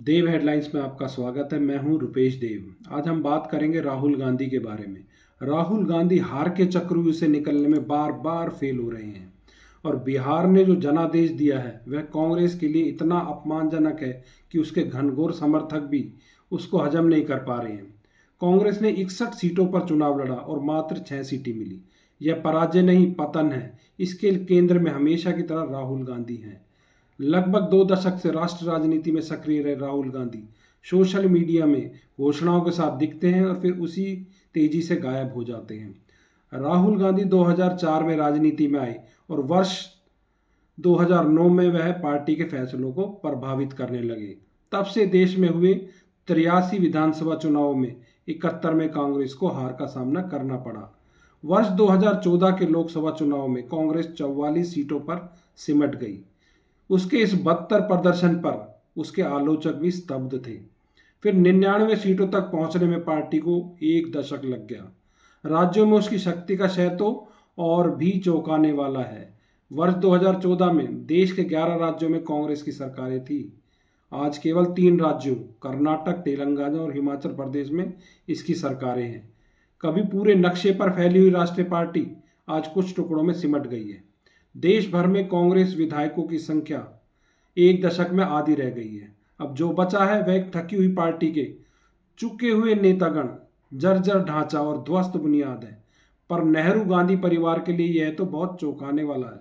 देव headlines में आपका स्वागत है। मैं हूं रुपेश देव। आज हम बात करेंगे राहुल गांधी के बारे में। राहुल गांधी हार के चक्रव्यूह से निकलने में बार बार फेल हो रहे हैं और बिहार ने जो जनादेश दिया है वह कांग्रेस के लिए इतना अपमानजनक है कि उसके घनघोर समर्थक भी उसको हजम नहीं कर पा रहे हैं। कांग्रेस ने 61 सीटों पर चुनाव लड़ा और मात्र 6 सीटें मिली। यह पराजय नहीं, पतन है। इसके केंद्र में हमेशा की तरह राहुल गांधी हैं। लगभग 2 दशक से राष्ट्र राजनीति में सक्रिय रहे राहुल गांधी सोशल मीडिया में घोषणाओं के साथ दिखते हैं और फिर उसी तेजी से गायब हो जाते हैं। राहुल गांधी 2004 में राजनीति में आए और वर्ष 2009 में वह पार्टी के फैसलों को प्रभावित करने लगे। तब से देश में हुए 83 विधानसभा चुनावों में 71 में कांग्रेस को हार का सामना करना पड़ा। वर्ष 2014 के लोकसभा चुनाव में कांग्रेस 44 सीटों पर सिमट गई। उसके इस बदतर प्रदर्शन पर उसके आलोचक भी स्तब्ध थे। फिर 99 सीटों तक पहुंचने में पार्टी को 1 दशक लग गया। राज्यों में उसकी शक्ति का क्षय तो और भी चौंकाने वाला है। वर्ष 2014 में देश के 11 राज्यों में कांग्रेस की सरकारें थी। आज केवल 3 राज्यों कर्नाटक, तेलंगाना और हिमाचल प्रदेश में इसकी सरकारें हैं। कभी पूरे नक्शे पर फैली हुई राष्ट्रीय पार्टी आज कुछ टुकड़ों में सिमट गई है। देश भर में कांग्रेस विधायकों की संख्या 1 दशक में आधी रह गई है। अब जो बचा है वह एक थकी हुई पार्टी के चुके हुए नेतागण, जर्जर ढांचा और ध्वस्त बुनियाद है। पर नेहरू गांधी परिवार के लिए यह तो बहुत चौंकाने वाला है।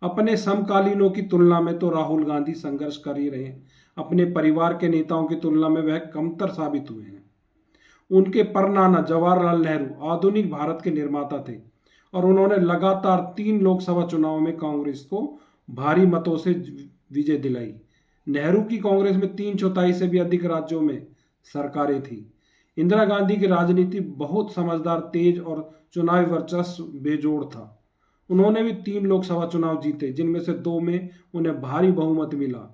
अपने समकालीनों की तुलना में तो राहुल गांधी संघर्ष कर ही रहे हैं। अपने परिवार के नेताओं की तुलना में वह कमतर साबित हुए हैं। उनके परनाना जवाहरलाल नेहरू आधुनिक भारत के निर्माता थे और उन्होंने लगातार 3 लोकसभा चुनावों में कांग्रेस को भारी मतों से विजय दिलाई। नेहरू की कांग्रेस में 3/4 से भी अधिक राज्यों में सरकारें थी। इंदिरा गांधी की राजनीति बहुत समझदार, तेज और चुनावी वर्चस्व बेजोड़ था। उन्होंने भी 3 लोकसभा चुनाव जीते, जिनमें से 2 में उन्हें भारी बहुमत मिला।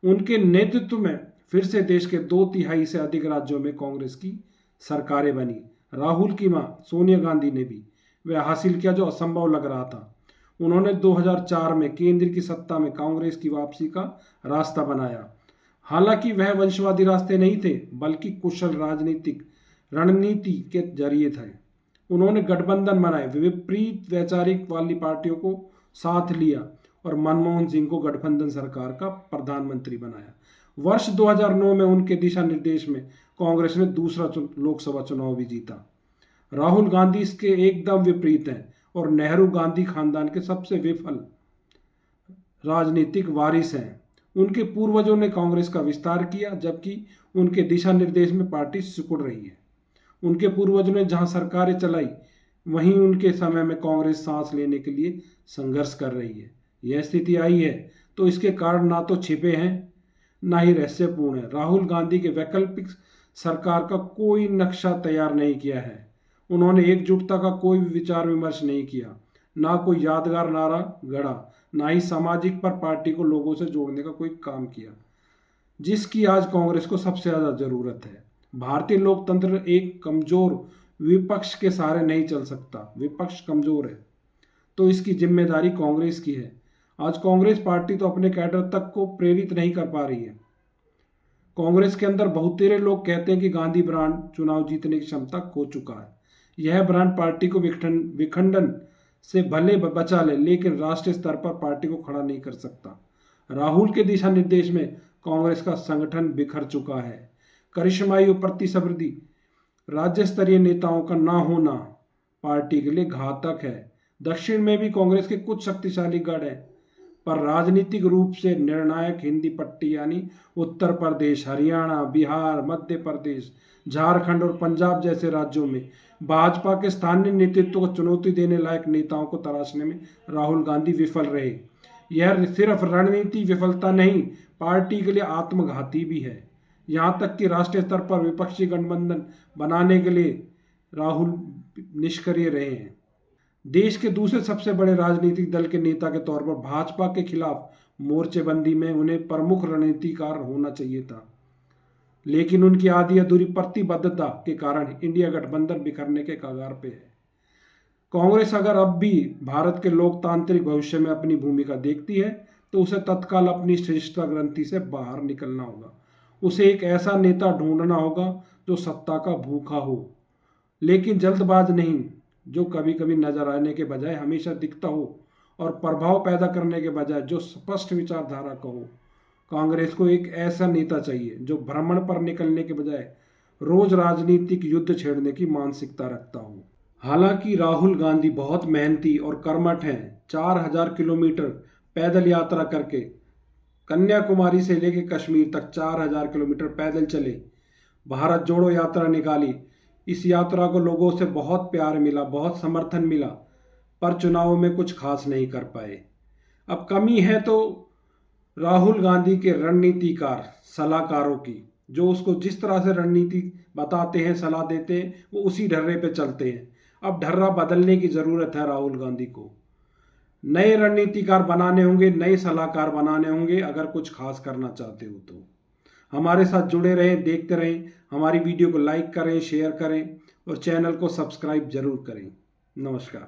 उनके नेतृत्व में फिर से देश के 2/3 से अधिक राज्यों में कांग्रेस की सरकारें बनी। राहुल की मां सोनिया गांधी ने भी वह हासिल किया जो असंभव लग रहा था। उन्होंने 2004 में केंद्र की सत्ता में कांग्रेस की वापसी का रास्ता बनाया। हालांकि वह वंशवादी रास्ते नहीं थे, बल्कि कुशल राजनीतिक रणनीति के जरिए थे। उन्होंने गठबंधन बनाए, विपरीत वैचारिक वाली पार्टियों को साथ लिया और मनमोहन सिंह को गठबंधन सरकार का प्रधानमंत्री बनाया। वर्ष 2009 में उनके दिशा निर्देश में कांग्रेस ने दूसरा लोकसभा चुनाव भी जीता। राहुल गांधी इसके एकदम विपरीत हैं और नेहरू गांधी खानदान के सबसे विफल राजनीतिक वारिस हैं। उनके पूर्वजों ने कांग्रेस का विस्तार किया, जबकि उनके दिशा निर्देश में पार्टी सिकुड़ रही है। उनके पूर्वजों ने जहां सरकारें चलाई, वहीं उनके समय में कांग्रेस सांस लेने के लिए संघर्ष कर रही है। यह स्थिति आई है तो इसके कारण ना तो छिपे हैं ना ही रहस्यपूर्ण है। राहुल गांधी के वैकल्पिक सरकार का कोई नक्शा तैयार नहीं किया है। उन्होंने एकजुटता का कोई विचार विमर्श नहीं किया, ना कोई यादगार नारा गढ़ा, ना ही सामाजिक पर पार्टी को लोगों से जोड़ने का कोई काम किया, जिसकी आज कांग्रेस को सबसे ज्यादा जरूरत है। भारतीय लोकतंत्र एक कमजोर विपक्ष के सहारे नहीं चल सकता। विपक्ष कमजोर है तो इसकी जिम्मेदारी कांग्रेस की है। आज कांग्रेस पार्टी तो अपने कैडर तक को प्रेरित नहीं कर पा रही है। कांग्रेस के अंदर बहुतेरे लोग कहते हैं कि गांधी ब्रांड चुनाव जीतने की क्षमता खो चुका है। यह ब्रांड पार्टी को विखंडन से भले बचा ले, लेकिन राष्ट्रीय स्तर पर पार्टी को खड़ा नहीं कर सकता। राहुल के दिशा निर्देश में कांग्रेस का संगठन बिखर चुका है। करिश्माई और प्रतिस्पर्धी राज्य स्तरीय नेताओं का ना होना पार्टी के लिए घातक है। दक्षिण में भी कांग्रेस के कुछ शक्तिशाली गढ़ हैं, पर राजनीतिक रूप से निर्णायक हिंदी पट्टी यानी उत्तर प्रदेश, हरियाणा, बिहार, मध्य प्रदेश, झारखंड और पंजाब जैसे राज्यों में भाजपा के स्थानीय नेतृत्व को चुनौती देने लायक नेताओं को तराशने में राहुल गांधी विफल रहे। यह सिर्फ रणनीति विफलता नहीं, पार्टी के लिए आत्मघाती भी है। यहाँ तक कि राष्ट्रीय स्तर पर विपक्षी गठबंधन बनाने के लिए राहुल निष्क्रिय रहे हैं। देश के दूसरे सबसे बड़े राजनीतिक दल के नेता के तौर पर भाजपा के खिलाफ मोर्चेबंदी में उन्हें प्रमुख रणनीतिकार होना चाहिए था, लेकिन उनकी आधी अधूरी प्रतिबद्धता के कारण इंडिया गठबंधन बिखरने के कगार पे है। कांग्रेस अगर अब भी भारत के लोकतांत्रिक भविष्य में अपनी भूमिका देखती है तो उसे तत्काल अपनी श्रेष्ठता ग्रंथि से बाहर निकलना होगा। उसे एक ऐसा नेता ढूंढना होगा जो सत्ता का भूखा हो, लेकिन जल्दबाज नहीं, जो कभी कभी नजर आने के बजाय हमेशा दिखता हो, और प्रभाव पैदा करने के बजाय जो स्पष्ट विचारधारा का हो। कांग्रेस को एक ऐसा नेता चाहिए जो भ्रमण पर निकलने के बजाय रोज राजनीतिक युद्ध छेड़ने की मानसिकता रखता हो। हालांकि राहुल गांधी बहुत मेहनती और कर्मठ हैं। 4000 किलोमीटर पैदल यात्रा करके कन्याकुमारी से लेकर कश्मीर तक 4000 किलोमीटर पैदल चले, भारत जोड़ो यात्रा निकाली। इस यात्रा को लोगों से बहुत प्यार मिला, बहुत समर्थन मिला, पर चुनाव में कुछ खास नहीं कर पाए। अब कमी है तो राहुल गांधी के रणनीतिकार सलाहकारों की, जो उसको जिस तरह से रणनीति बताते हैं, सलाह देते हैं, वो उसी ढर्रे पे चलते हैं। अब ढर्रा बदलने की ज़रूरत है राहुल गांधी को। नए रणनीतिकार बनाने होंगे, नए सलाहकार बनाने होंगे अगर कुछ खास करना चाहते हो तो। हमारे साथ जुड़े रहें, देखते रहें। हमारी वीडियो को लाइक करें, शेयर करें और चैनल को सब्सक्राइब जरूर करें। नमस्कार।